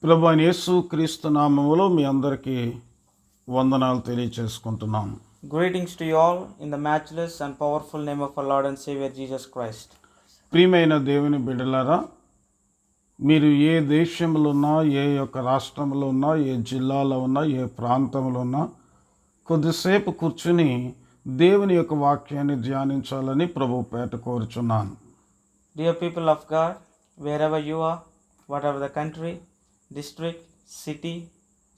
ప్రభు అయిన యేసు క్రీస్తు నామములో మీ అందరికీ వందనాలు తెలియచేసుకుంటున్నాం. Greetings to you all in the matchless and powerful name of our Lord and Savior Jesus Christ. ప్రియమైన దేవుని బిడ్డలారా, మీరు ఏ దేశంలో ఉన్నా, ఏ యొక్క రాష్ట్రంలో ఉన్నా, ఏ జిల్లాలో ఉన్నా, ఏ ప్రాంతంలో ఉన్నా కొద్దిసేపు కూర్చుని దేవుని యొక్క వాక్యాన్ని ధ్యానించాలని ప్రభు పేట కోరుచున్నాను. Dear people of God, wherever you are, whatever the country, district, city,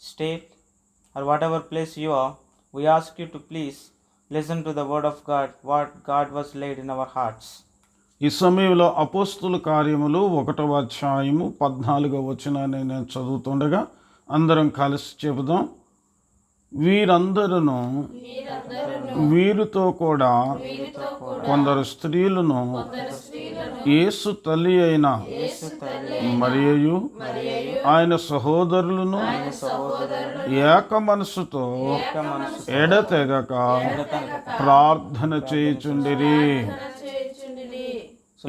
state, or whatever place you are, we ask you to please listen to the word of God, what God was laid in our hearts. ఈ సమయంలో అపోస్తుల కార్యములు 1వ అధ్యాయము 14వ వచనాన్ని నేను చదువుతుండగా అందరం కలిసి చెబుదాం. వీరందరూ వీరితో కూడా కొందరు స్త్రీలను యేసు తల్లి అయిన మరియయు ఆయన సహోదరులను ఏక మనసుతో ఎడతెగక ప్రార్థన చేయుచుండిరి.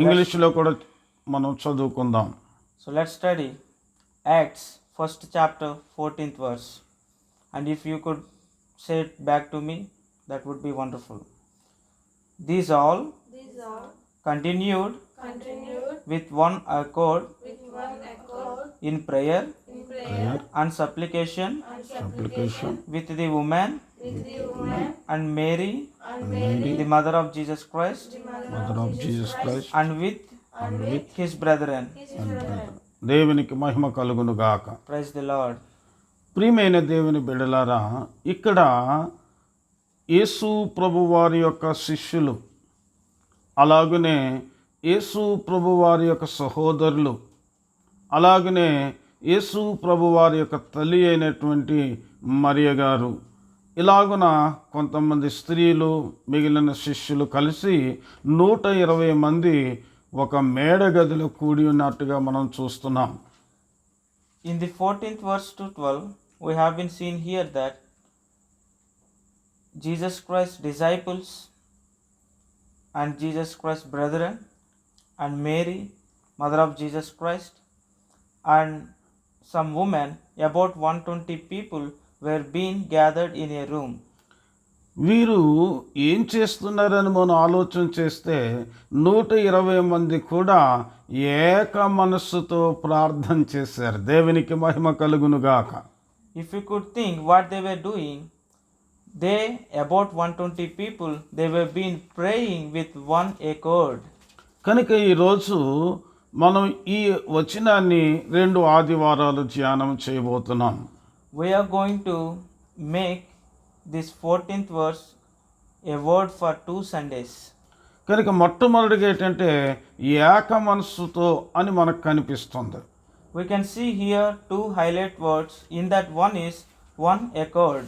ఇంగ్లీష్లో కూడా మనం చదువుకుందాం. So let's study Acts 1st chapter 14th verse. And if you could say it back to me, that would be wonderful. These all continued with one accord in prayer and supplication with the woman and Mary, the mother of Jesus Christ, and with his brethren. దేవునికి మహిమ కలుగును గాక. Praise the Lord. ప్రియమైన దేవుని బిడ్డలారా, ఇక్కడ యేసు ప్రభు వారి యొక్క శిష్యులు, అలాగనే యేసు ప్రభు వారి యొక్క సహోదరులు, అలాగనే యేసు ప్రభు వారి యొక్క తల్లి అయినటువంటి మరియ గారు, ఇలాగున కొంతమంది స్త్రీలు, మిగిలిన శిష్యులు కలిసి 120 మంది ఒక మేడ గదిలో కూడి ఉన్నట్టుగా మనం చూస్తున్నాం. In the 14th verse to 12, we have been seen here that Jesus Christ's disciples and Jesus Christ's brethren and Mary, mother of Jesus Christ, and some women, about 120 people, were being gathered in a room. వీరు ఏం చేస్తున్నారని మనం ఆలోచన చేస్తే 120 మంది కూడా ఏక మనస్సుతో ప్రార్థన చేశారు. దేవునికి మహిమ కలుగును గాక. If you could think what they were doing, they, about 120 people, they were being praying with one accord. కనుక ఈరోజు మనం ఈ వచనాన్ని 2 ఆదివారాలు ధ్యానం చేయబోతున్నాం. We are going to make this 14th verse a word for 2 Sundays. కనుక మొట్టమొదటిగా ఏంటంటే ఏక మనస్సుతో అని మనకు కనిపిస్తుంది. We can see here 2 highlight words. In that one is one accord.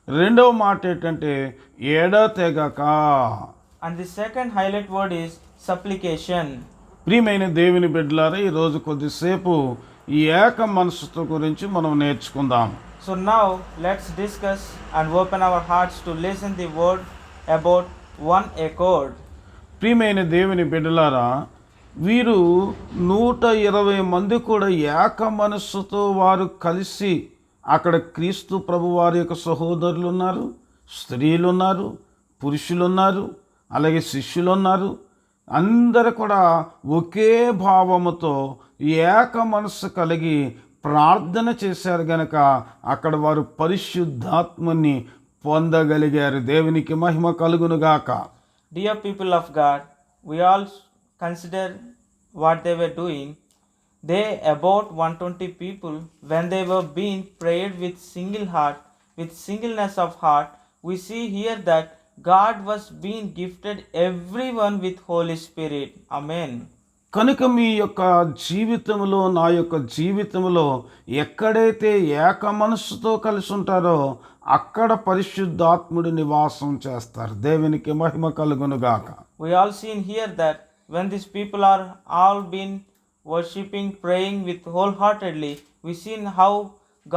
రెండవ మాట ఏంటంటే ఎడతెగక. And the second highlight word is supplication. ప్రియమైన దేవుని బిడ్డలారా, ఈరోజు కొద్దిసేపు ఈ ఏక మనస్సుతో గురించి మనం నేర్చుకుందాం. So now let's discuss and open our hearts to listen the word about one accord. ప్రియమైన దేవుని బిడ్డలారా, వీరు 120 మంది కూడా ఏక మనస్సుతో వారు కలిసి, అక్కడ క్రీస్తు ప్రభు వారి యొక్క సహోదరులు ఉన్నారు, స్త్రీలు ఉన్నారు, పురుషులు ఉన్నారు, అలాగే శిష్యులు ఉన్నారు. అందరూ కూడా ఒకే భావముతో ఏక మనస్సు కలిగి ప్రార్థన చేశారు గనక అక్కడ వారు పరిశుద్ధాత్మని పొందగలిగారు. దేవునికి మహిమ కలుగునుగాక. Dear people of God, we all consider what they were doing. They, about 120 people, when they were being prayed with single heart, with singleness of heart, we see here that God was being gifted everyone with Holy Spirit. Amen. కనుక మీ యొక్క జీవితంలో, నా యొక్క జీవితంలో ఎక్కడైతే ఏక మనస్సుతో కలిసి ఉంటారో అక్కడ పరిశుద్ధాత్ముడు నివాసం చేస్తారు. దేవునికి మహిమ కలుగునుగాక. We all seen here that when these people are all been worshipping, praying with wholeheartedly, we seen how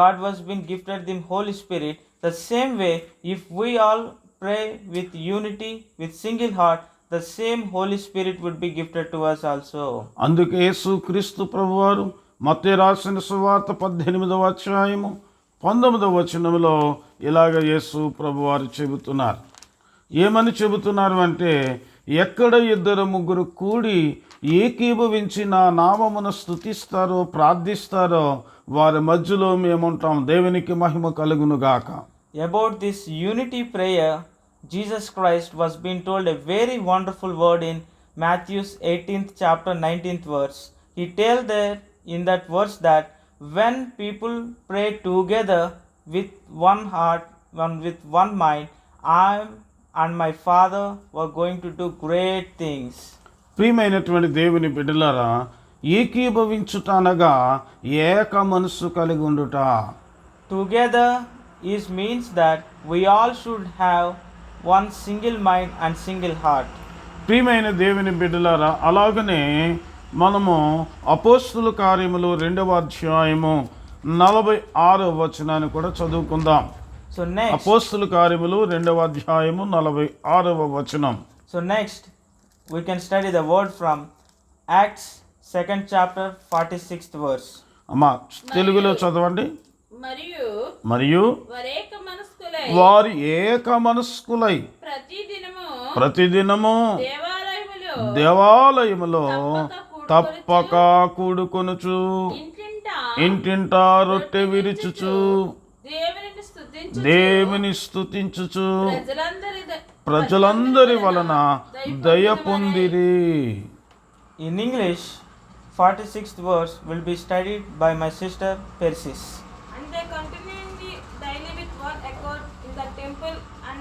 God was being gifted them Holy Spirit. The same way, if we all pray with unity, with single heart, the same Holy Spirit would be gifted to us also. అందుకే యేసుక్రీస్తు ప్రభువారు మత్తయి రాసిన సువార్త 18వ అధ్యాయము 19వ వచనంలో ఇలాగ యేసు ప్రభువారు చెబుతున్నారు. ఏమని చెబుతున్నారు అంటే, ఎక్కడ 2-3 కూడి ఏకీభవించి నా నామమును స్తుతిస్తారో ప్రార్థిస్తారో వారి మధ్యలో మేముంటాం. దేవునికి మహిమ కలుగును గాక. About this unity prayer, Jesus Christ was being told a very wonderful word in Matthew's 18th chapter 19th verse. He tells there in that verse that when people pray together with one heart, with one mind, I and my Father were going to do great things. ప్రియమైనటువంటి దేవుని బిడ్డలారా, ఏకీభవించుట అనగా ఏక మనస్సు కలిగి ఉండుట. Together is means that we all should have one single mind and single heart. ప్రియమైన దేవుని బిడ్డలారా, అలాగనే మనము అపోస్తుల కార్యములు 2వ అధ్యాయము 46వ వచనాన్ని కూడా చదువుకుందాం. So next, అపోస్తుల కార్యములు 2వ అధ్యాయము 46వ వచనం. so next we can study the word from Acts 2nd chapter 46th verse. అమ్మా తెలుగులో చదవండి. మరియు వారు ఏక మనస్కులై ప్రతిదినము దేవాలయములో తప్పక కూడుకొనుచు ఇంటింటా రొట్టె విరుచుచు దేవుని స్తుతించుచు ప్రజలందరి వలన దయ పొందిరి. In English, 46th verse will be studied by my sister Persis. And they continually daily with one accord in the temple and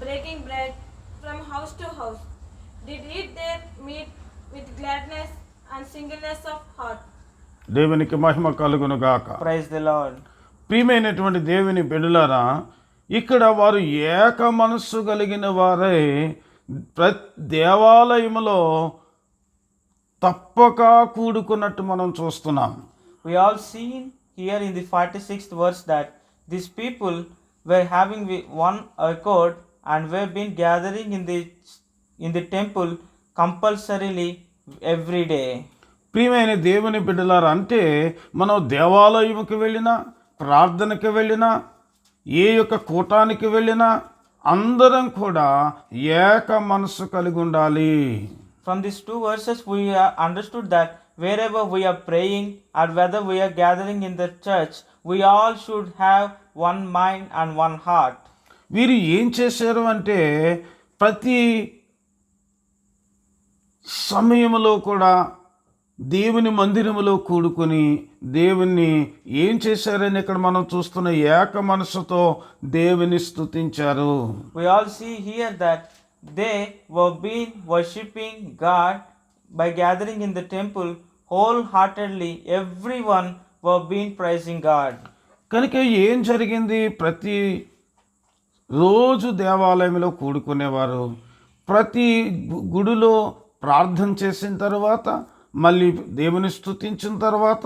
breaking bread from house to house, did eat their meat with gladness and singleness of heart. దేవునికి మహిమ కలుగును గాక. Praise the Lord. ప్రియమైనటువంటి దేవుని బిడ్డలారా, ఇక్కడ వారు ఏక మనస్సు కలిగిన వారై దేవాలయములో తప్పక కూడుకున్నట్టు మనం చూస్తున్నాం. We all seen here in the 46th verse that these people were having one accord and were been gathering in the temple compulsorily every day. ప్రియమైన దేవుని బిడ్డలారా, అంటే మనం దేవాలయంకి వెళ్ళినా, ప్రార్థనకి వెళ్ళినా, ఏ యొక్క కూటానికి వెళ్ళినా అందరం కూడా ఏక మనస్సు కలిగి ఉండాలి. From these two verses we understood that wherever we are praying or whether we are gathering in the church, we all should have one mind and one heart. వీరు ఏం చేశారు అంటే, ప్రతి సమయంలో కూడా దేవుని మందిరములో కూడుకొని దేవుణ్ణి ఏం చేశారని ఇక్కడ మనం చూస్తున్న ఏక మనసుతో దేవుని స్తుతించారు. We all see here that they were been worshipping God by gathering in the temple wholeheartedly. Everyone were been praising God. కనుక ఏం జరిగింది? ప్రతి రోజు దేవాలయంలో కూడుకునేవారు. ప్రతి గుడిలో ప్రార్థన చేసిన తర్వాత, మళ్ళీ దేవుని స్తుతించిన తర్వాత,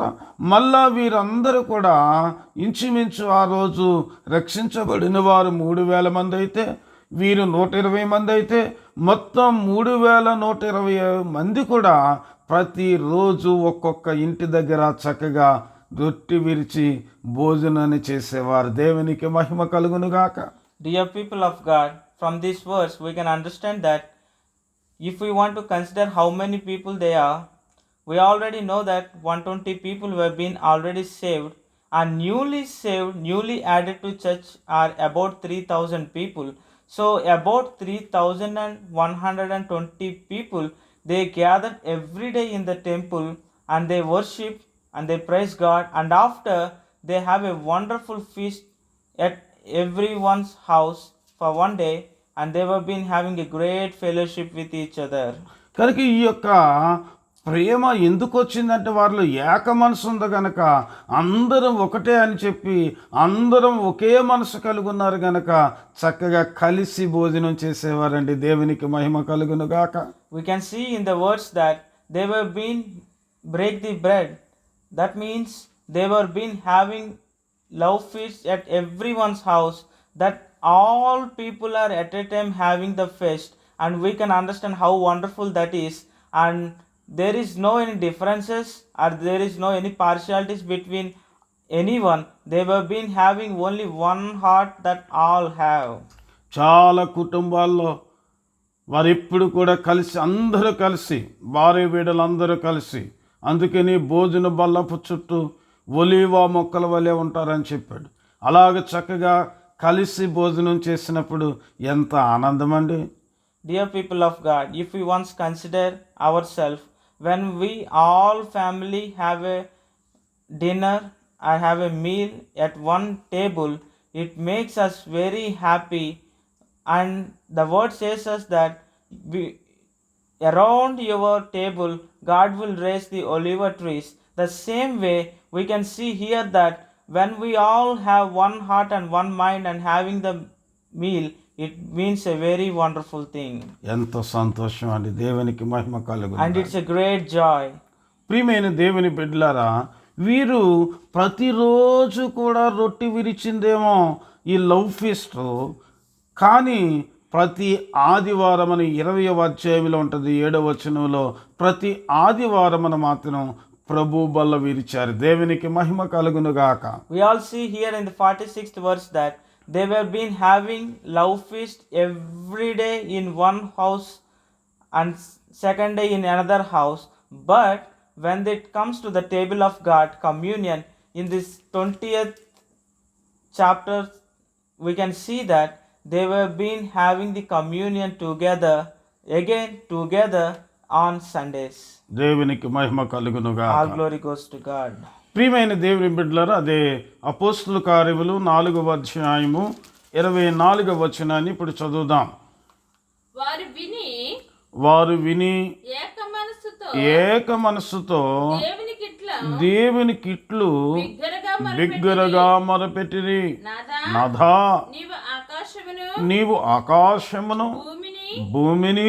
మళ్ళా వీరందరూ కూడా ఇంచుమించు ఆ రోజు రక్షించబడిన వారు 3,000 మంది అయితే, వీరు 120 మంది అయితే, మొత్తం 3,120 మంది కూడా ప్రతిరోజు ఒక్కొక్క ఇంటి దగ్గర చక్కగా రొట్టె విరిచి భోజనాన్ని చేసేవారు. దేవునికి మహిమ కలుగునుగాక. Dear people of God, from this verse we can understand that if we want to consider how many people they are, we already know that 120 people were been already saved, and newly saved, newly added to church are about 3,000 people. So about 3,120 people, they gathered every day in the temple and they worship and they praise God, and after they have a wonderful feast at everyone's house for one day, and they were been having a great fellowship with each other. కనుక ఈ యొక్క ప్రేమ ఎందుకు వచ్చిందంటే, వారిలో ఏక మనసు ఉంది కనుక అందరం ఒకటే అని చెప్పి అందరం ఒకే మనసు కలిగి ఉన్నారు కనుక చక్కగా కలిసి భోజనం చేసేవారండి. దేవునికి మహిమ కలుగునుగాక. We can see in the words that they were been break the bread. That means they were been having love feast at everyone's house, that all people are at a time having the feast, and we can understand how wonderful that is. And there is no any differences or there is no any partialities between anyone. They were been having only one heart that all have. చాలా కుటుంబాల్లో వారు ఎప్పుడు కూడా కలిసి అందరూ కలిసి భార్య బిడ్డలందరూ కలిసి, అందుకని భోజన బల్లపు చుట్టూ ఒలీవ మొక్కల వలె ఉంటారని చెప్పాడు. అలాగ చక్కగా కలిసి భోజనం చేసినప్పుడు ఎంత ఆనందం అండి. Dear people of God, if we once consider ourselves, when we all family have a dinner or have a meal at one table, it makes us very happy. And the word says us that we, around your table God will raise the olive trees. The same way we can see here that when we all have one heart and one mind and having the meal, it means a very wonderful thing. ఎంత సంతోషం అండి, దేవునికి మహిమ కలుగును. And it's a great joy. ప్రియమైన దేవుని బిడ్డలారా, వీరు ప్రతిరోజు కూడా రొట్టె విరిచిందేమో ఈ లవ్ ఫీస్ట్, కానీ ప్రతి ఆదివారం అని 20వ అధ్యాయంలో ఉంటుంది 7వ వచనంలో, ప్రతి ఆదివారం మాత్రం ప్రభు బల్ల విరిచారు. దేవునికి మహిమ కలుగును గాక. We all see here in the 46th verse that they were been having love feast every day in one house and second day in another house. But when it comes to the table of God, communion, in this 20th chapter, we can see that they were been having the communion together on Sundays. దేవునికి మహిమ కలుగును All గాక. glory goes to God. ప్రియమైన దేవుని బిడ్డలారా, అదే అపోస్తుల కార్యములు 4వ అధ్యాయము 24వ వచనాన్ని ఇప్పుడు చదువుదాం. వారు విని ఏక మనస్సుతో దేవునికి ఇట్లు బిగ్గరగా మొరపెట్టిరి, నాథా, నీవు ఆకాశమును భూమిని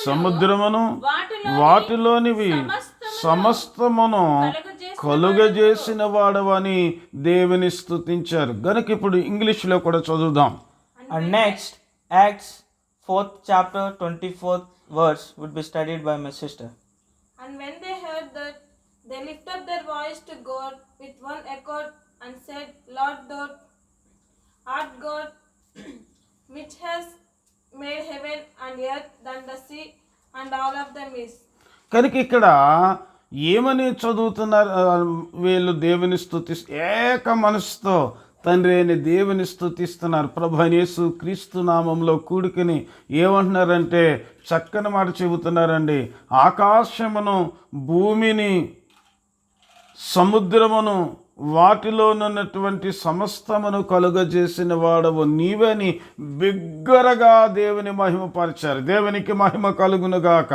సముద్రమును వాటిలోనివి సమస్తమును కలుగజేసిన వాడవని దేవుని స్తుతించారు. గనుక ఇప్పుడు ఇంగ్లీష్లో కూడా చదువుదాం. And next, Acts 4th chapter 24th verse would be studied by my sister. And when they heard that, they lifted up their voice to God with one accord and said, Lord, thou art God, which has made heaven and earth and the sea and all of them is. కనుక ఇక్కడ ఏమని చదువుతున్నారు వీళ్ళు? దేవుని ఏక మనసుతో తండ్రి అయిన దేవుని స్తుతిస్తున్నారు. ప్రభు అయిన యేసు క్రీస్తు నామంలో కూడుకుని ఏమంటున్నారంటే చక్కని మాట చెబుతున్నారండి. ఆకాశమును భూమిని సముద్రమును వాటిలోనున్నటువంటి సమస్తమును కలుగజేసిన వాడవు నీవని బిగ్గరగా దేవుని మహిమపరిచారు. దేవునికి మహిమ కలుగునుగాక.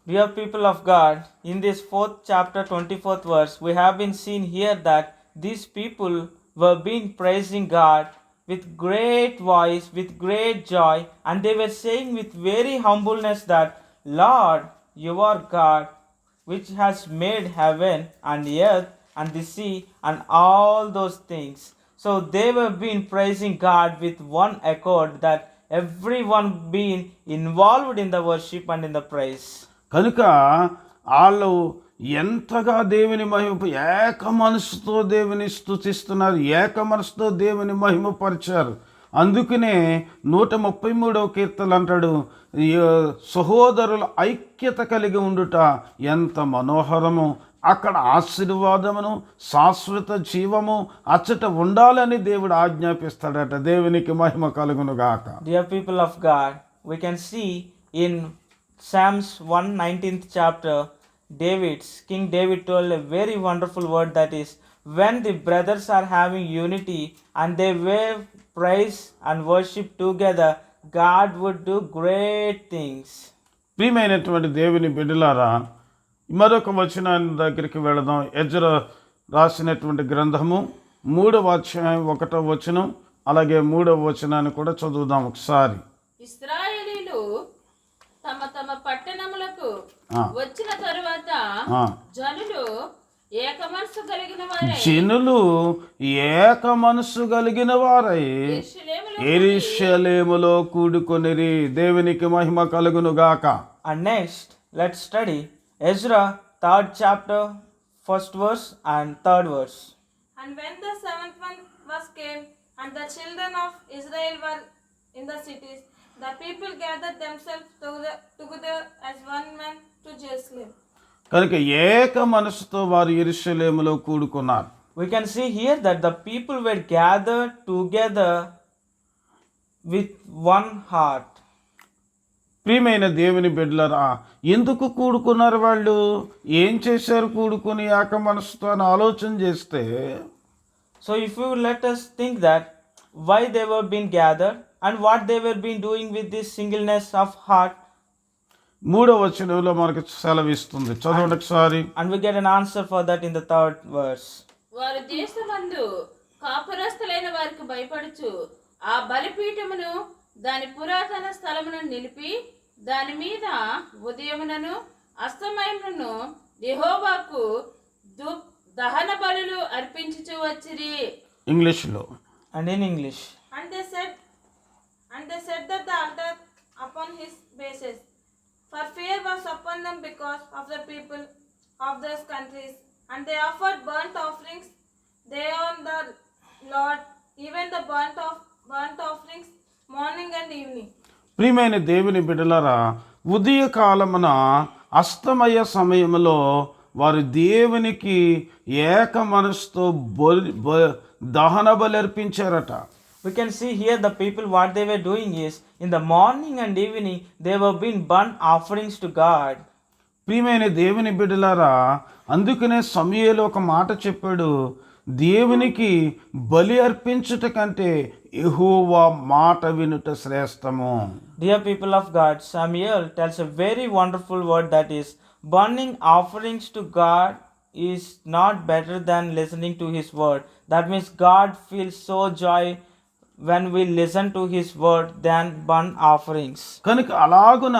Dear people of God, in this 4th chapter 24th verse, we have been seen here that these people were being praising God with great voice, with great joy, and they were saying with very humbleness that, Lord, you are God, which has made heaven and earth and the sea and all those things. So they were being praising God with one accord, that everyone being involved in the worship and in the praise. కనుక వాళ్ళు ఎంతగా దేవుని మహిమ ఏక మనసుతో దేవుని స్తుతిస్తున్నారు, ఏక మనసుతో దేవుని మహిమపరిచారు. అందుకనే 133వ కీర్తన అంటాడు, సహోదరుల ఐక్యత కలిగి ఉండుట ఎంత మనోహరము, అక్కడ ఆశీర్వాదమును శాశ్వత జీవము అచ్చట ఉండాలని దేవుడు ఆజ్ఞాపిస్తాడట. దేవునికి మహిమ కలుగును గాక. Dear people of God, we can see in Psalms 119th chapter, King David told a very wonderful word, that is, when the brothers are having unity and they wave praise and worship together, God would do great things. ప్రియమైనటువంటి దేవుని బిడ్డలారా, మరొక వచనాన్ని దగ్గరికి వెళదాం. Ezra రాసినటువంటి గ్రంథము 3వ అధ్యాయం 1వ వచనం, అలాగే 3వ వచనాన్ని కూడా చదువుదాం ఒకసారి. ఇశ్రాయేలీలు తమ తమ పట్టణములకు వచ్చిన తరువాత జనులు ఏక మనసు కలిగిన వారై యెరూషలేములో కూడుకొనిరి. దేవునికి మహిమ కలుగును గాక. And next, let's study Ezra, 3rd chapter, 1st verse and 3rd verse. And when the seventh month was came, and the children of Israel were in the cities, the people gathered themselves together as one man to Jerusalem. కనుక ఏక మనసుతో వారు యెరూషలేములో కూడుకున్నారు. We can see here that the people were gathered together with one heart. ప్రియమైన దేవుని బిడ్డలారా, ఎందుకు కూడుకున్నారు వాళ్ళు? ఏం చేశారు కూడుకుని ఏక మనసుతో అని ఆలోచన చేస్తే, So if you let us think that why they were being gathered and what they were being doing with this singleness of heart, 3వ వచనంలో మనకు సెలవిస్తుంది. చదవండి ఒకసారి. and we get an answer for that in the 3rd verse. వారు దేశమందు కాపురస్తులైన వారికి భయపడుచు ఆ బలిపీఠమును దాని పురాతన స్థలమును నిలిపి దాని మీద ఉదయమునను అస్తమయమునను యెహోవాకు దహన బలులు అర్పించుచు వచ్చిరి. ఇంగ్లీష్లో. And in English. And they set that the altar upon his bases. For fear was upon them because of the people of those countries, and they offered burnt offerings they on the Lord, even the burnt offerings morning and evening. ప్రియమైన దేవుని బిడ్డలారా, ఉదయకాలమున అస్తమయ సమయంలో వారు దేవునికి ఏక మనసుతో దహన బలి అర్పించారట. We can see here the people what they were doing is in the morning and evening they were being burnt offerings to God. ప్రియమైన దేవుని బిడ్డలారా, అందుకనే సమూయేలు ఒక మాట చెప్పాడు, దేవునికి బలి అర్పించుట కంటే యెహోవా మాట వినుట శ్రేష్టము. Dear people of God, Samuel tells a very wonderful word, that is burning offerings to God is not better than listening to his word. That means God feels so joy when we listen to his word than burnt offerings. కనుక అలాగున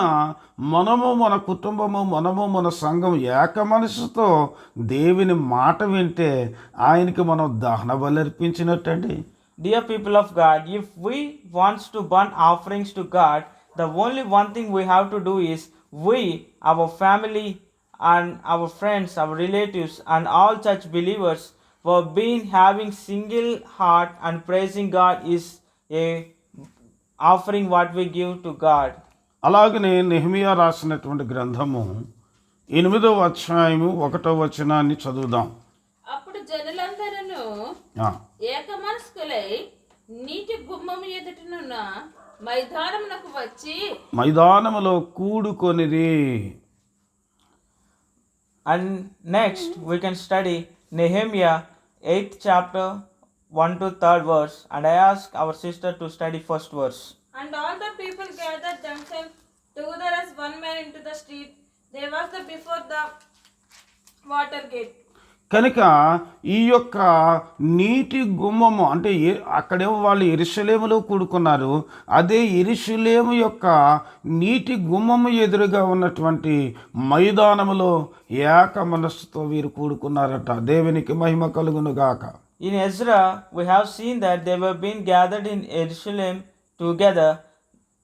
మనము మన కుటుంబము మనము మన సంఘం ఏక మనసుతో దేవుని మాట వింటే ఆయనకి మనం దహన బలి అర్పించినట్టండి. Dear people of God, if we want to burn offerings to God, the only one thing we have to do is we, our family and our friends, our relatives and all such believers were being having single heart and praising God is a offering what we give to God. అలాగనే Nehemiah రాసినటువంటి గ్రంథము 8వ అధ్యాయము 1వ వచనాన్ని చదువుదాం. అప్పుడు జనులందరూ ఏక మనస్కులై నీటి గుమ్మము ఎదుటనున్న మైదానమునకు వచ్చి మైదానములో కూడుకొనిరి. And next we can study Nehemiah 8th chapter 1 to 3rd verse, and I ask our sister to study 1st verse. And all the people gathered themselves together as one man into the street. There was the before the water gate. కనుక ఈ యొక్క నీటి గుమ్మము అంటే అక్కడేమో వాళ్ళు యెరూషలేములో కూడుకున్నారు, అదే యెరూషలేము యొక్క నీటి గుమ్మము ఎదురుగా ఉన్నటువంటి మైదానములో ఏక మనస్సుతో వీరు కూడుకున్నారట. దేవునికి మహిమ కలుగును గాక. In Ezra we have seen that they were being gathered in Jerusalem together,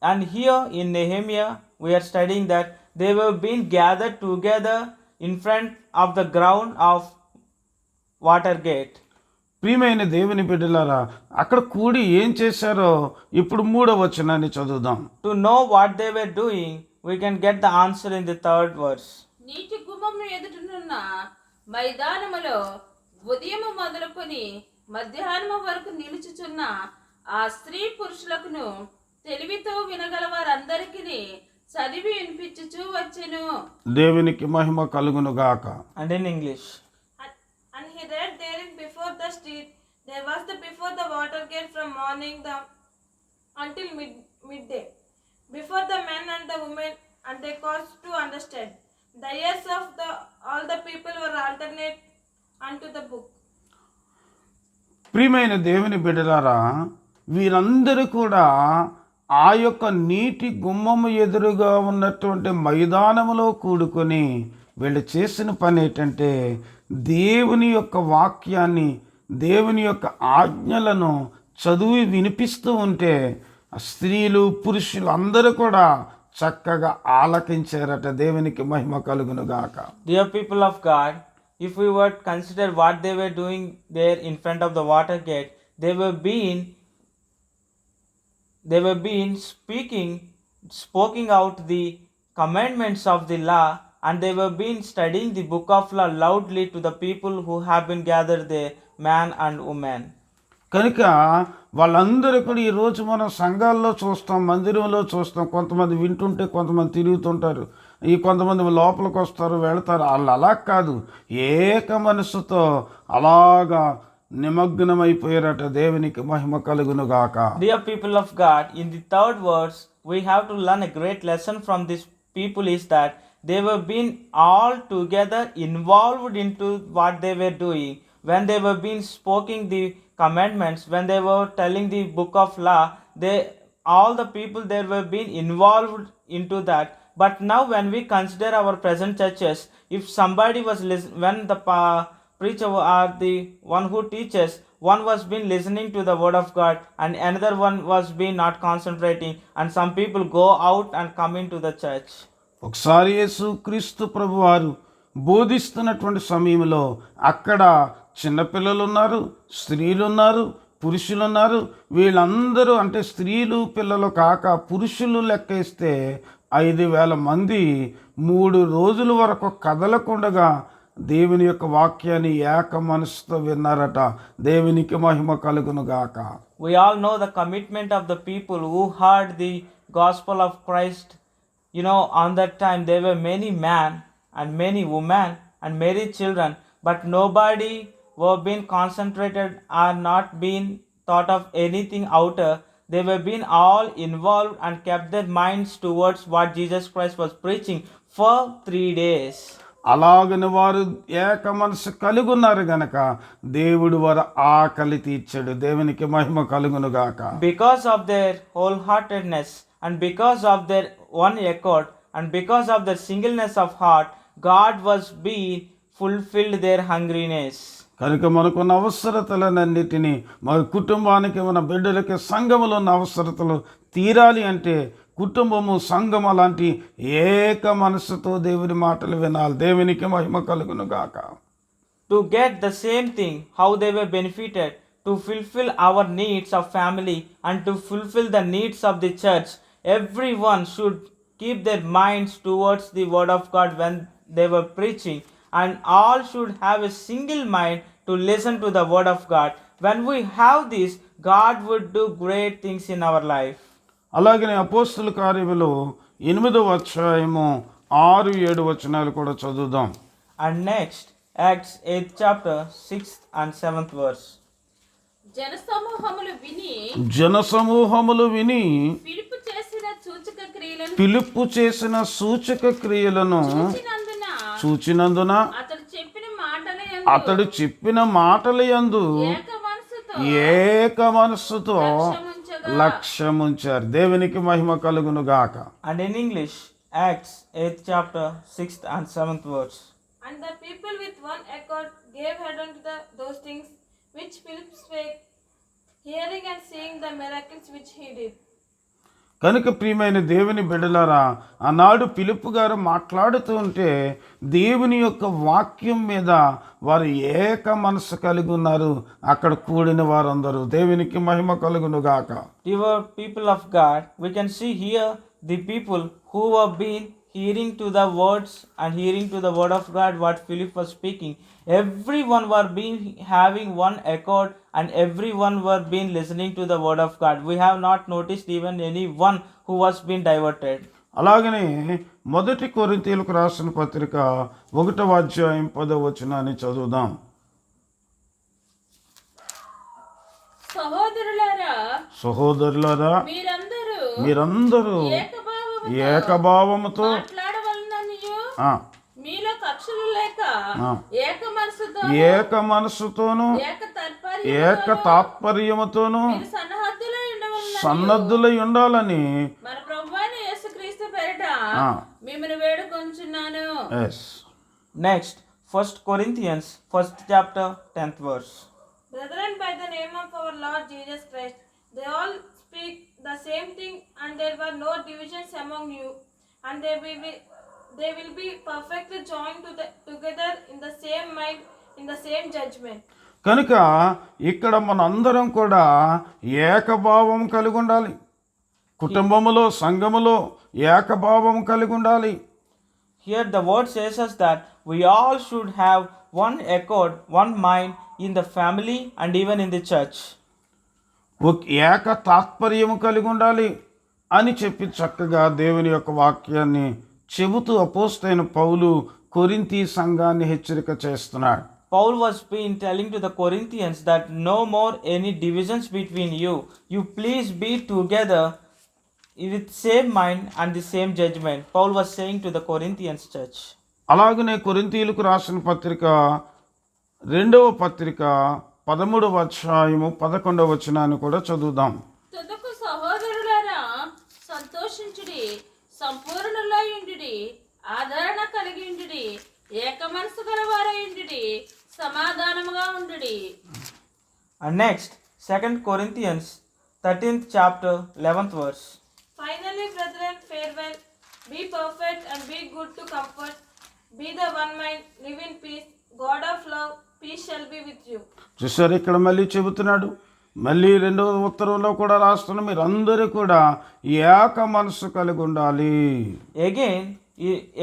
and here in Nehemiah we are studying that they were being gathered together in front of the ground of water gate. ప్రియమైన దేవుని బిడ్డలారా, అక్కడ కూడి ఏం చేశారో ఇప్పుడు 3వ వచనాన్ని చదువుదాం. To know what they were doing, we can get the answer in the 3rd verse. నీటి గుమ్మము ఎదుటనున్న మైదానములో ఉదయము మొదలుకొని మధ్యాహ్నము వరకు నిలుచుచున్న ఆ స్త్రీ పురుషులకును తెలివితో వినగల వారందరికీ చదివి వినిపించుచూ వచ్చెను. దేవునికి మహిమ కలుగును గాక. And in English. And he read therein before the street. There was the before the water gate from morning until midday. Before the men and the women, and they caused to understand. The ears of all the people were alternate unto the book. ప్రియమైన దేవుని బిడ్డలారా, వీరందరూ కూడా ఆ యొక్క నీటి గుమ్మము ఎదురుగా ఉన్నటువంటి మైదానములో కూడుకొని వీళ్ళు చేసిన పని ఏంటంటే దేవుని యొక్క వాక్యాన్ని, దేవుని యొక్క ఆజ్ఞలను చదివి వినిపిస్తూ ఉంటే స్త్రీలు పురుషులు అందరూ కూడా చక్కగా ఆలకించారట. దేవునికి మహిమ కలుగును గాక. Dear people of God, if we were to consider what they were doing there in front of the water gate, they were being speaking out the commandments of the law, and they were being studying the book of law loudly to the people who have been gathered there, man and woman. కనుక వాళ్ళందరూ కూడా ఈరోజు మనం సంఘాల్లో చూస్తాం, మందిరంలో చూస్తాం. కొంతమంది వింటుంటే కొంతమంది తిరుగుతుంటారు, కొంతమంది లోపలికి వస్తారు వెళతారు. వాళ్ళు అలా కాదు, ఏక మనస్సుతో అలాగా నిమగ్నమైపోయారట. దేవునికి మహిమ కలుగును గాక. Dear people of God, in the third verse, we have to learn a great lesson from these people is that they were being all together involved into what they were doing. When they were being speaking the commandments, when they were telling the book of law, all the people there were being involved into that. But now when we consider our present churches, if somebody was when the preacher or the one who teaches, one was been listening to the word of God and another one was been not concentrating, and some people go out and come into the church. ఒకసారి యేసు క్రీస్తు ప్రభు వారు బోధిస్తున్నటువంటి సమయంలో అక్కడ చిన్నపిల్లలు ఉన్నారు, స్త్రీలు ఉన్నారు, పురుషులు ఉన్నారు. వీళ్ళందరూ అంటే స్త్రీలు పిల్లలు కాక పురుషులు లెక్కేస్తే 5,000 మంది 3 రోజుల వరకు కదలకుండగా దేవుని యొక్క వాక్యాన్ని ఏక మనసుతో విన్నారట. దేవునికి మహిమ కలుగును గాక. We all know the commitment of the people who heard the gospel of Christ. You know, on that time there were many men and many women and many children, but nobody were being concentrated or not being thought of anything outer. They were being all involved and kept their minds towards what Jesus Christ was preaching for 3 days. అలాగని వారు ఏక మనసు కలుగున్నారు గనక దేవుడు వారు ఆకలి తీర్చాడు. దేవునికి మహిమ కలుగును గాక. Because of their wholeheartedness and because of their one accord and because of their singleness of heart, God was being fulfilled their hungriness. కనుక మనకున్న అవసరతలన్నిటినీ మన కుటుంబానికి, మన బిడ్డలకి, సంఘములో ఉన్న అవసరతలు తీరాలి అంటే కుటుంబము, సంఘం అలాంటి ఏక మనసుతో దేవుని మాటలు వినాలి. దేవునికి మహిమ కలుగును గాక. To get the same thing, how they were benefited, to fulfill our needs of family and to fulfill the needs of the church, everyone should keep their minds towards the word of God when they were preaching, and all should have a single mind to listen to the word of God. When we have this, God would do great things in our life. అలాగనే అపోస్తుల కార్యములు 8వ అధ్యాయము 6-7 వచనాలు కూడా చదువుదాం. And next, Acts 8th chapter 6th and 7th verse. జనసమూహములు విని పిలుపు చేసిన సూచక క్రియలను చూచినందున అతడు చెప్పిన మాటలయందు ఏక మనస్సుతో లక్ష్యముంచారు. దేవునికి మహిమ కలుగును గాక. And in English, Acts 8th chapter 6th and 7th verse. And the people with one accord gave heed unto those things which Philip spake, hearing and seeing the miracles which he did. కనుక ప్రియమైన దేవుని బిడ్డలారా, ఆనాడు పిలుపు గారు మాట్లాడుతూ ఉంటే దేవుని యొక్క వాక్యం మీద వారు ఏక మనసు కలిగి ఉన్నారు. అక్కడ కూడిన వారందరూ. దేవునికి మహిమ కలుగును గాక. Dear people of God, we can see here the people who were being hearing to the words and hearing to the word of God what Philip was speaking. Everyone were being having one accord and everyone were being listening to the word of God. We have not noticed even anyone who was being diverted. అలాగనే 1 కొరింథీయులకు రాసిన పత్రిక 1వ అధ్యాయం 10వ వచనాన్ని చదువుదాం. సహోదరులారా మీరందరూ ఏకభావముతో మీలో కక్షలు లేక ఏక మనసుతోను ఏక తాత్పర్యముతోను సన్నద్ధులై ఉండాలని మన ప్రభువైన యేసుక్రీస్తు పేరిట మిమ్మల్ని వేడుకొంచున్నాను. Next, 1 Corinthians 1st chapter 10th verse. Brethren, by the name of our Lord Jesus Christ, they all speak the same thing, and there were no divisions among you, and they will be perfectly joined together in the same mind, in the same judgment. కనుక ఇక్కడ మనందరం కూడా ఏకభావం కలిగి ఉండాలి. కుటుంబములో సంఘములో ఏకభావం కలిగి ఉండాలి. Here the word says us that we all should have one accord, one mind in the family and even in the church. ఏక తాత్పర్యము కలిగి ఉండాలి అని చెప్పి చక్కగా దేవుని యొక్క వాక్యాన్ని చెబుతూ అపోస్తలైన పౌలు కొరింథీ సంఘాన్ని హెచ్చరిక చేస్తున్నాడు. Paul was been telling to the Corinthians that no more any divisions between you. You please be together with same mind and the same judgment. Paul was saying to the Corinthians church. అలాగనే కొరింథీయులకు రాసిన పత్రిక 2వ పత్రిక 13వ అధ్యాయము 11వ వచనాన్ని కూడా చదువుదాం. తుదకు సహోదరులారా, సంతోషించుడి, సంపూర్ణులై ఉండుడి, ఆదరణ కలిగి ఉండుడి, ఏక మనసు గలవారై ఉండుడి, సమాధానముగా ఉండుడి. And next, 2 Corinthians 13th chapter 11th verse. Finally, brethren, farewell. Be perfect and be good to comfort. Be the one mind, live in peace. God of love, peace shall be with you. చూసారు, ఇక్కడ మళ్ళీ చెబుతున్నాడు. మళ్ళీ 2వ ఉత్తరంలో కూడా రాస్తున్న మీరందరూ కూడా ఏక మనసు కలిగి ఉండాలి.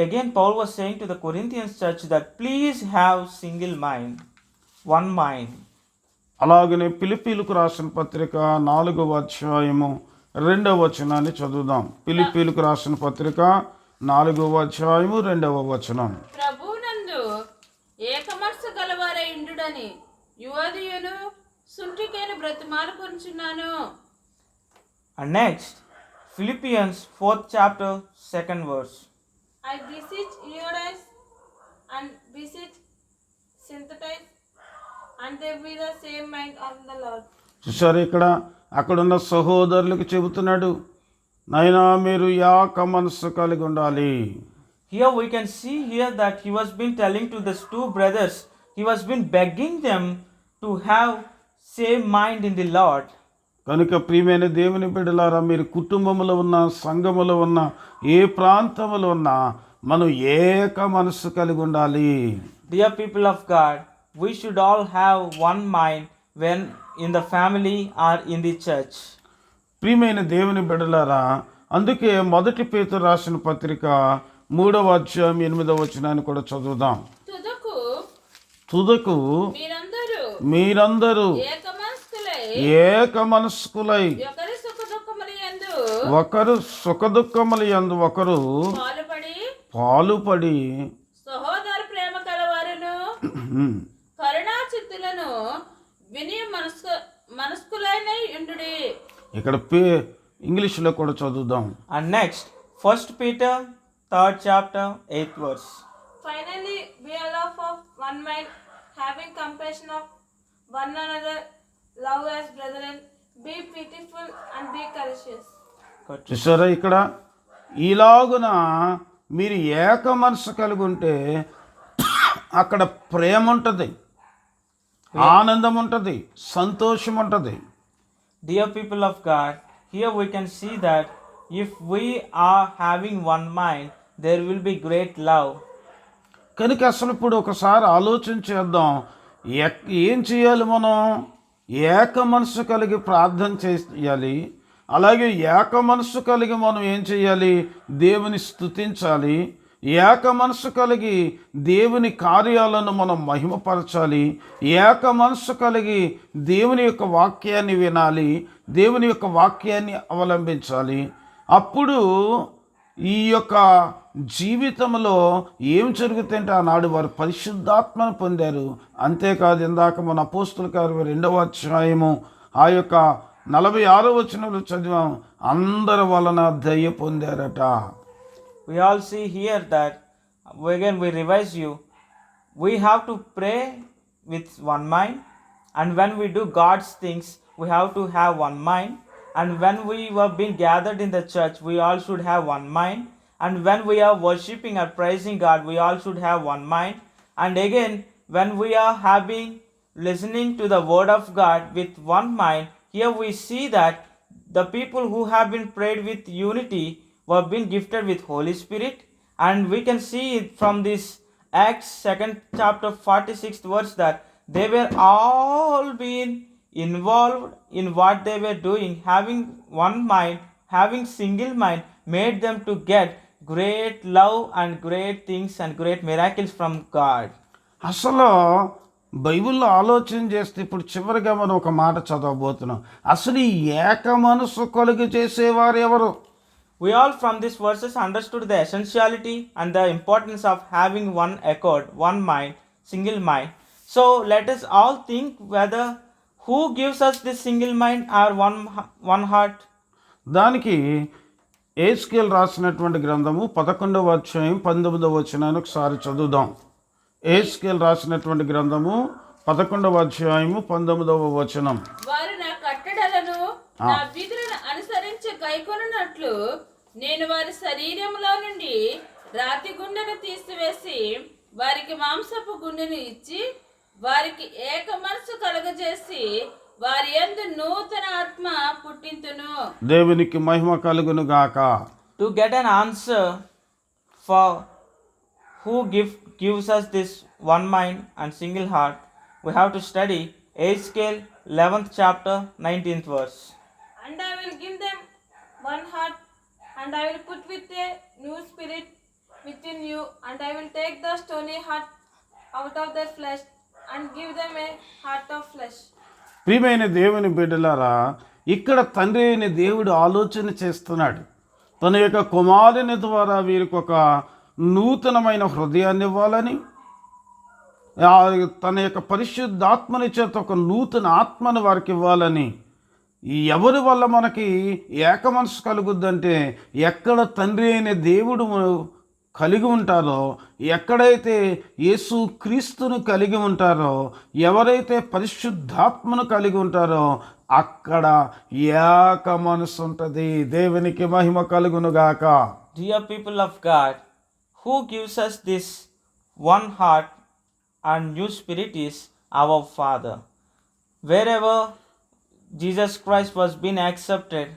Again Paul was saying to the Corinthians church that please have single mind, one mind. అలాగనే ఫిలిప్పీలకు రాసిన పత్రిక 4వ అధ్యాయము 2వ వచనాన్ని చదువుదాం. ఫిలిప్పీలకు రాసిన పత్రిక 4వ అధ్యాయము 2వ వచనం. ప్రభువునందు ఏక మనసు గలవారై ఉండుడని యువదియును సుంటికేను బ్రతిమాలుకొనుచున్నాను. And next, Philippians 4th chapter 2nd verse. I beseech Euodice and beseech Syntyche, and they be the same mind on the Lord. చూసారు, ఇక్కడ అక్కడున్న సహోదరులకు చెబుతున్నాడు, నాయనా మీరు ఏక మనసు కలిగి ఉండాలి. Here we can see here that he was been telling to these two brothers, he was been begging them to have same mind in the Lord. కనుక ప్రియమైన దేవుని బిడ్డలారా, మీరు కుటుంబంలో ఉన్న, సంఘములో ఉన్న, ఏ ప్రాంతంలో ఉన్నా మనం ఏక మనసు కలిగి ఉండాలి. Dear people of God, we should all have one mind when in the family or in the church. ప్రియమైన దేవుని బిడ్డలారా, అందుకే 1 పేతురు రాసిన పత్రిక 3వ అధ్యాయం 8వ వచనాన్ని కూడా చదువుదాం. తుదకు మీరందరూ ఏక మనస్కులై ఒకరు సుఖదుఖముల యందు ఒకరు పాలుపడి సహోదర ప్రేమ కలవారును కరుణా చిత్తులను వినయ మనస్కులైనై ఉండుడి. ఇక్కడ ఇంగ్లీష్లో కూడా చదువుదాం. And next, 1 Peter 3rd chapter 8th verse. Finally, be all of one mind, having compassion of one another, love as brethren, be pitiful and be courageous. చూసారా, ఇక్కడ ఇలాగున మీరు ఏక మనసు కలిగి ఉంటే అక్కడ ప్రేమ ఉంటుంది, ఆనందం ఉంటుంది, సంతోషం ఉంటుంది. Dear people of God, here we can see that if we are having one mind, there will be great love. కనుక అసలు ఇప్పుడు ఒకసారి ఆలోచన చేద్దాం, ఏం చేయాలి? మనం ఏక మనసు కలిగి ప్రార్థన చేయాలి. అలాగే ఏక మనసు కలిగి మనం ఏం చేయాలి? దేవుని స్తుతించాలి. ఏక మనసు కలిగి దేవుని కార్యాలను మనం మహిమపరచాలి. ఏక మనసు కలిగి దేవుని యొక్క వాక్యాన్ని వినాలి, దేవుని యొక్క వాక్యాన్ని అవలంబించాలి. అప్పుడు ఈ యొక్క జీవితంలో ఏం జరుగుతుంటే ఆనాడు వారు పరిశుద్ధాత్మను పొందారు. అంతేకాదు, ఇందాక మన అపోస్తలుల కార్యము 2వ అధ్యాయము ఆ యొక్క 46వ వచనంలో చదివాం, అందరి వలన దయ పొందారట. We all see here that, again we revise you, we have to pray with one mind, and when we do God's things, we have to have one mind, and when we were being gathered in the church, we all should have one mind, and when we are worshipping or praising God, we all should have one mind, and again when we are listening to the word of God with one mind, here we see that the people who have been prayed with unity were being gifted with Holy Spirit, and we can see it from this Acts 2nd chapter 46th verse that they were all being involved in what they were doing, having one mind, having single mind, made them to get great love and great things and great miracles from God. అసలు బైబిల్లో ఆలోచన చేస్తే ఇప్పుడు చివరిగా మనం ఒక మాట చదవబోతున్నాం. అసలు ఈ ఏక మనసు కలుగు చేసేవారు ఎవరు? We all from these verses understood the essentiality and the importance of having one accord, one mind, single mind. So let us all think whether who gives us this single mind or one heart. దానికి ఏస్కేల్ రాసినటువంటి గ్రంథము 11వ అధ్యాయం 19వ వచనాన్ని ఒకసారి చదువుదాం. ఏస్కేల్ రాసినటువంటి గ్రంథము 11వ అధ్యాయము 19వ వచనం. వారు నా కట్టడలను నా విధులను అనుసరించి గైకొనున్నట్లు నేను వారి శరీరంలో నుండి రాతి గుండెను తీసివేసి వారికి మాంసపు గుండెను ఇచ్చి వారికి ఏక మనసు కలుగజేసి వారి యందు నూతన ఆత్మ పుట్టింతును. దేవునికి మహిమ కలుగును గాక. To get an answer for who gives us this one mind and single heart, we have to study Ezekiel 11th chapter 19th verse. And I will give them one heart, and I will put with a new spirit within you, and I will take the stony heart out of their flesh, and give them a heart of flesh. ప్రియమైన దేవుని బిడ్డలారా, ఇక్కడ తండ్రి అయిన దేవుడు ఆలోచన చేస్తున్నాడు. తన యొక్క కుమారుని ద్వారా వీరికి ఒక నూతనమైన హృదయాన్ని ఇవ్వాలని, తన యొక్క పరిశుద్ధాత్మని చేత ఒక నూతన ఆత్మను వారికి ఇవ్వాలని. ఎవరి వల్ల మనకి ఏక మనసు కలుగుద్దంటే, ఎక్కడ తండ్రి అయిన దేవుడు కలిగి ఉంటారో, ఎక్కడైతే యేసు క్రీస్తును కలిగి ఉంటారో, ఎవరైతే పరిశుద్ధాత్మను కలిగి ఉంటారో అక్కడ ఏక మనసు ఉంటుంది. దేవునికి మహిమ కలుగునుగాక. Dear people of God, who gives us this one heart and new spirit is our Father. Wherever Jesus Christ was being accepted,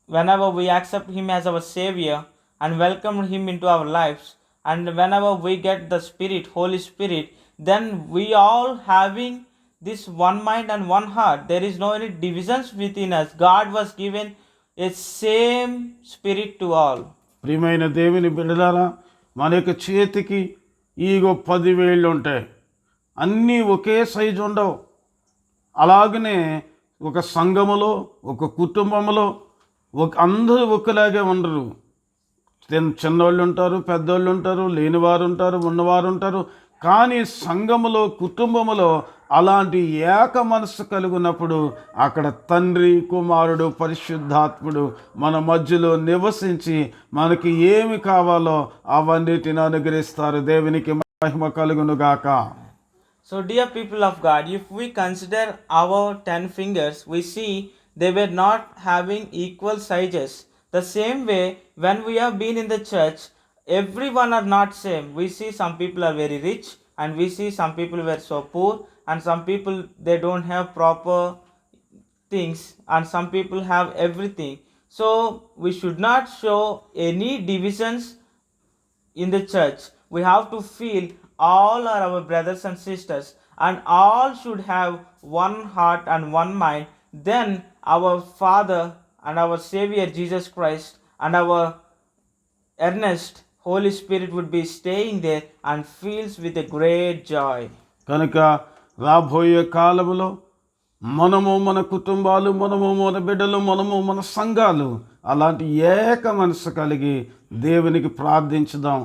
whenever we accept Him as our Savior and welcome Him into our lives, and whenever we get the Spirit, Holy Spirit, then we all having this one mind and one heart. There is no any divisions within us. God was given a same spirit to all. ప్రియమైన దేవుని బిడ్డలారా, మన యొక్క చేతికి ego 10 వేళ్ళు ఉంటాయి, అన్నీ ఒకే size ఉండవు. అలాగనే ఒక సంఘములో, ఒక కుటుంబంలో అందరూ ఒకలాగే ఉండరు. చిన్నవాళ్ళు ఉంటారు, పెద్దవాళ్ళు ఉంటారు, లేనివారు ఉంటారు, ఉన్నవారు ఉంటారు. కానీ సంఘములో, కుటుంబములో అలాంటి ఏక మనస్సు కలుగున్నప్పుడు అక్కడ తండ్రి, కుమారుడు, పరిశుద్ధాత్ముడు మన మధ్యలో నివసించి మనకి ఏమి కావాలో అవన్నిటిని అనుగ్రహిస్తారు. దేవునికి మహిమ కలుగునుగాక. So dear people of God, if we consider our 10 fingers, we see they were not having equal sizes. The same way, when we have been in the church, everyone are not same. We see some people are very rich, and we see some people were so poor, and some people they don't have proper things, and some people have everything. So we should not show any divisions in the church. We have to feel all are our brothers and sisters, and all should have one heart and one mind. Then our Father and our Savior Jesus Christ and our earnest Holy Spirit would be staying there and feels with a great joy. కనుక రాబోయే కాలంలో మనము, మన కుటుంబాలు, మనము మన బిడ్డలు, మనము మన సంఘాలు అలాంటి ఏక మనసు కలిగి దేవునికి ప్రార్థించుదాం,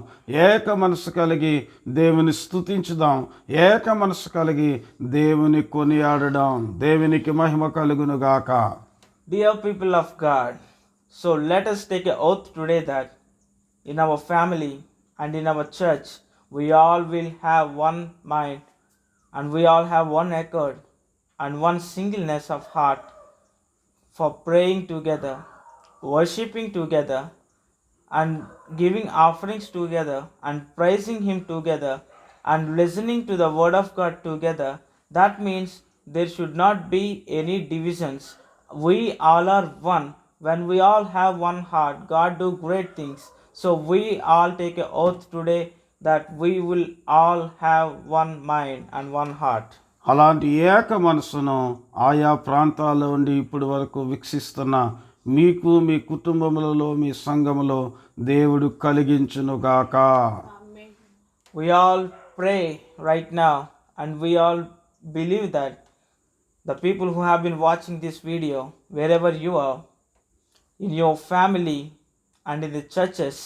ఏక మనసు కలిగి దేవుని స్తుతించుదాం, ఏక మనసు కలిగి దేవుని కొనియాడదాం. దేవునికి మహిమ కలుగునుగాక. Dear people of God, so let us take an oath today that in our family and in our church we all will have one mind, and we all have one accord and one singleness of heart for praying together, worshipping together, and giving offerings together, and praising Him together, and listening to the Word of God together. That means there should not be any divisions. we all are one. When we all have one heart, God do great things. So we all take an oath today that we will all have one mind and one heart. అలాంటి ఏక మనసును ఆయా ప్రాంతాల్లో ఉండి ఇప్పటి వరకు వీక్షిస్తున్న మీకు మీ కుటుంబములలో మీ సంఘములో దేవుడు కలిగించునుగాక. We all pray right now and we all believe that the people who have been watching this video, wherever you are, in your family and in the churches,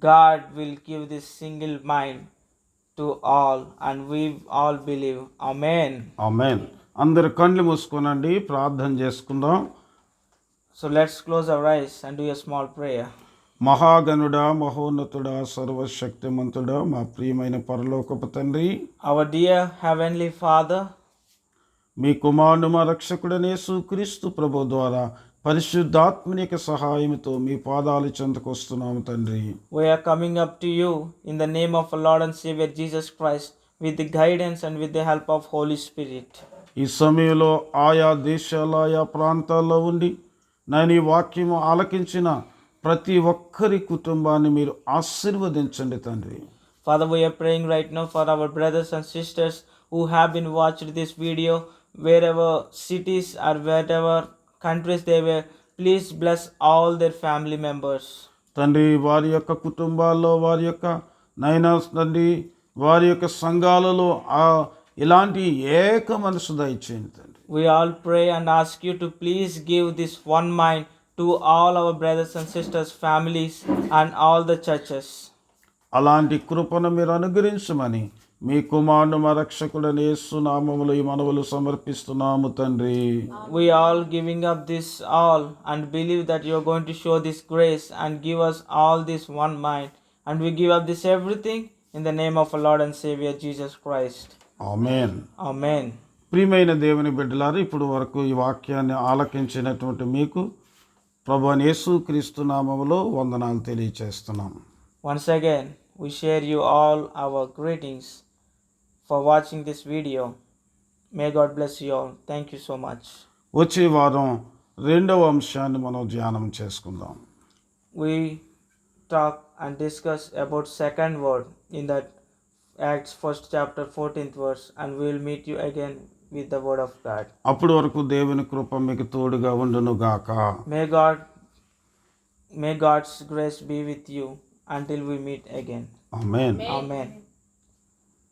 God will give this single mind to all, and we all believe. Amen. ఆమేన్. అందరు కళ్ళు మూసుకోనండి, ప్రార్థన చేసుకుందాం. So let's close our eyes and do a small prayer. మహాగణుడా, మహోన్నతుడా, సర్వశక్తిమంతుడా, మా ప్రియమైన పరలోకపు తండ్రి, Our dear Heavenly Father, మీ కుమారుడు మా రక్షకుడనే యేసుక్రీస్తు ప్రభు ద్వారా పరిశుద్ధాత్మని యొక్క సహాయంతో మీ పాదాలు చెంతకు వస్తున్నాము తండ్రి. we are coming up to you in the name of our Lord and Savior Jesus Christ with the guidance and with the help of Holy Spirit. ఈ సమయంలో ఆయా దేశాల ఆయా ప్రాంతాల్లో ఉండి నేను ఈ వాక్యము ఆలకించిన ప్రతి ఒక్కరి కుటుంబాన్ని మీరు ఆశీర్వదించండి తండ్రి. Father, we are praying right now for our brothers and sisters who have been watched this video, wherever cities or wherever countries they were. Please bless all their family members. తండ్రి, వారి యొక్క కుటుంబాల్లో వారి యొక్క నైనా తండ్రి వారి యొక్క సంఘాలలో ఇలాంటి ఏక మనసు దయచేయండి తండ్రి. We all pray and ask you to please give this one mind to all our brothers and sisters, families and all the churches. అలాంటి కృపను మీరు అనుగ్రహించమని మీ కుమారుడు మా రక్షకుడైన యేసు నామములో ఈ మనవులు సమర్పిస్తున్నాము తండ్రి. We all giving up this all and believe that you are going to show this grace and give us all this one mind, and we give up this everything in the name of our Lord and Savior Jesus Christ. Amen. Amen. ప్రియమైన దేవుని బిడ్డలారు, ఇప్పుడు వరకు ఈ వాక్యాన్ని ఆలకించినటువంటి మీకు ప్రభువైన యేసుక్రీస్తు నామములో వందనాలు తెలియచేస్తున్నాం. Once again, we share you all our greetings for watching this video. May God bless you all. Thank you so much. వచ్చే వారం రెండవ అంశాన్ని మనం ధ్యానం చేసుకుందాం. We talk and discuss about second word in that Acts 1st chapter 14th verse, and we will meet you again with the word of God. అప్పటి వరకు దేవుని కృప మీకు తోడుగా ఉండును గాక. May God's grace be with you until we meet again. Amen. Amen.